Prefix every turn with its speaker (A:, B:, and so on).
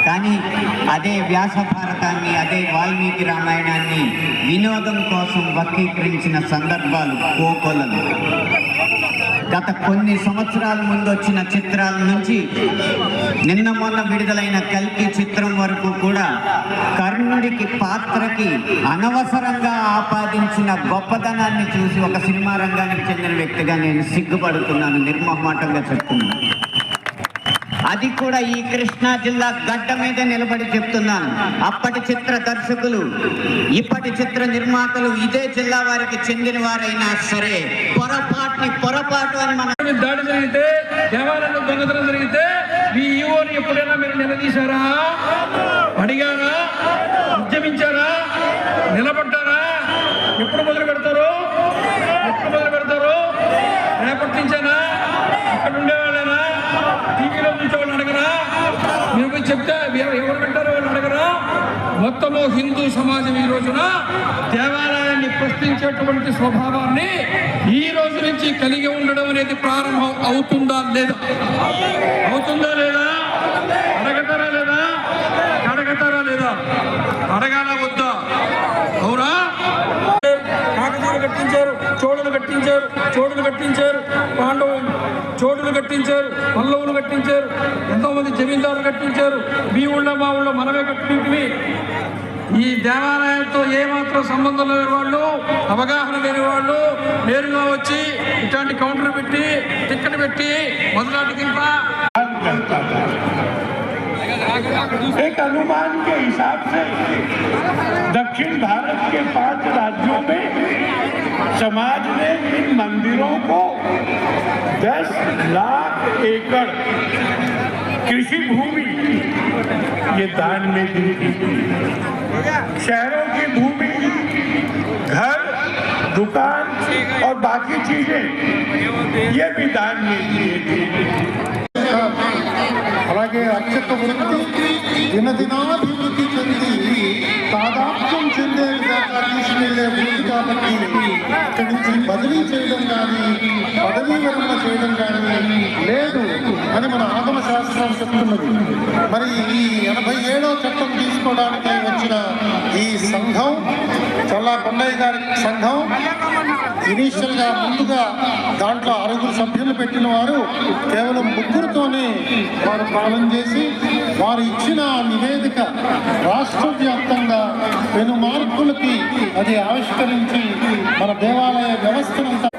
A: కానీ అదే వ్యాస భారతాన్ని, అదే వాల్మీకి రామాయణాన్ని వినోదం కోసం వక్రీకరించిన సందర్భాలు కోకొల్లలు. గత కొన్ని సంవత్సరాల ముందు వచ్చిన చిత్రాల నుంచి నిన్న మొన్న విడుదలైన కల్కి చిత్రం వరకు కూడా కర్ణుడికి పాత్రకి అనవసరంగా ఆపాదించిన గొప్పతనాన్ని చూసి ఒక సినిమా రంగానికి చెందిన వ్యక్తిగా నేను సిగ్గుపడుతున్నాను, నిర్మోహమాటంగా చెప్తున్నాను. అది కూడా ఈ కృష్ణా జిల్లా గడ్డ మీద నిలబడి చెప్తున్నాను. అప్పటి చిత్ర దర్శకులు, ఇప్పటి చిత్ర నిర్మాతలు ఇదే జిల్లా వారికి చెందిన వారైనా సరే పొరపాటు అని మనం
B: దాడి జరిగితే, దేవాలయంలో దొంగతనం జరిగితే మీ ఈవోని ఎప్పుడైనా మీరు నిలదీశారా? అడిగారా? ఉద్యమించారా? నిలబడ్డారా? ఎప్పుడు మొదలు పెడతారు? రేపటి నుంచేనా? ఇక్కడ ఉండేవాళ్ళేనా? టీవీలో చూసేవాళ్ళు అడగరా? మీరు చెప్తే ఎవరు పెట్టారో వాళ్ళు అడగరా? మొత్తము హిందూ సమాజం ఈ రోజున దేవాలయాన్ని ప్రశ్నించేటువంటి స్వభావాన్ని ఈ రోజు నుంచి కలిగి ఉండడం అనేది ప్రారంభం అవుతుందా లేదా? అడగతారా లేదా? అడగాల వద్దా? అవునా? కాకతీయులు కట్టించారు, చోళులు కట్టించారు, పాండవులు చోళులు కట్టించారు, పల్లవులు కట్టించారు, ఎంతోమంది జమీందారులు కట్టించారు. మీ ఊళ్ళో మా ఊళ్ళో మనమే కట్టినవి. ఈ దేవాలయంతో ఏమాత్రం సంబంధం లేని వాళ్ళు, అవగాహన లేని వాళ్ళు నేరుగా వచ్చి ఇట్లాంటి కౌంటర్ పెట్టి, టికెట్ పెట్టి మొదలాటికి
C: एक अनुमान के हिसाब से दक्षिण भारत के 5 राज्यों में समाज ने इन मंदिरों को 10 लाख एकड़ कृषि भूमि ये दान में दी। शहरों की भूमि, घर, दुकान और बाकी चीजें ये भी दान में दिए थे।
D: అలాగే అత్యంత వృత్తి దినదినాభివృద్ధి చెంది తాదాత్మ్యం చెందే విధంగా తీసుకెళ్లే భూమి కాబట్టి ఇక్కడి నుంచి బదిలీ చేయడం కానీ, పదవీ విరమణ చేయడం కానీ లేదు అని మన ఆగమ శాస్త్రం చెప్తున్నది. మరి ఈ 87వ చట్టం తీసుకోవడానికి వచ్చిన ఈ సంఘం, చల్లా కొండయ్య గారి సంఘం, ఇనీషియల్ గా ముందుగా దాంట్లో 6 సభ్యులు పెట్టిన వారు కేవలం 3తోనే వారు పాలన చేసి, వారు ఇచ్చిన నివేదిక రాష్ట్ర వ్యాప్తంగా పెను మార్పులకి అది ఆవిష్కరించి మన దేవాలయ వ్యవస్థనంతా